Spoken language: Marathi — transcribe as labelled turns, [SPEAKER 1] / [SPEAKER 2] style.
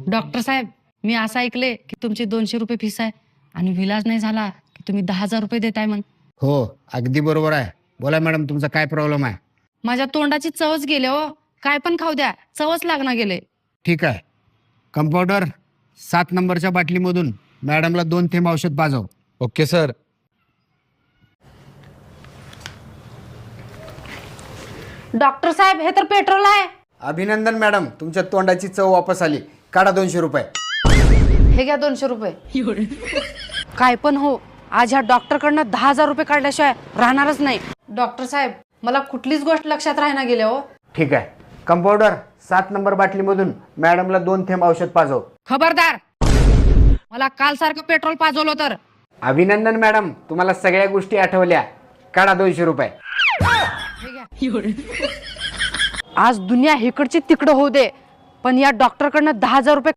[SPEAKER 1] डॉक्टर साहेब, मी असं ऐकले की तुमची 200 रुपये फीस आहे आणि विलाज नाही झाला की तुम्ही 10,000 रुपये देताय म्हण.
[SPEAKER 2] हो, अगदी बरोबर आहे. बोला मॅडम, तुमचा काय प्रॉब्लेम आहे?
[SPEAKER 1] माझ्या तोंडाची चवच गेले हो. काय पण खाऊ द्या, चवच लागणार गेले.
[SPEAKER 2] ठीक आहे. कंपाऊंडर, 7 नंबरच्या बाटलीमधून मॅडमला 2 थेंब औषध पाजव.
[SPEAKER 3] Okay sir.
[SPEAKER 1] डॉक्टर साहेब, हे तर पेट्रोल आहे.
[SPEAKER 2] अभिनंदन मॅडम, तुमच्या तोंडाची चव वापस आली. काढा 200 रुपये.
[SPEAKER 1] हे घ्या 200 रुपये. काय पण हो, आज ह्या डॉक्टरकडनं 10,000 रुपये काढल्याशिवाय राहणारच नाही. डॉक्टर साहेब, मला कुठलीच गोष्ट लक्षात राहणार गेले हो.
[SPEAKER 2] ठीक आहे. कंपाऊंडर, 7 नंबर बाटलीमधून मॅडमला 2 थेंब औषध पाजव.
[SPEAKER 1] खबरदार, मला काल सारखं पेट्रोल पाजवलं तर.
[SPEAKER 2] अभिनंदन मॅडम, तुम्हाला सगळ्या गोष्टी आठवल्या. काढा 200 रुपये.
[SPEAKER 1] आज दुनिया इकडची तिकडं होऊ दे, पण या डॉक्टरकडनं 10,000 रुपये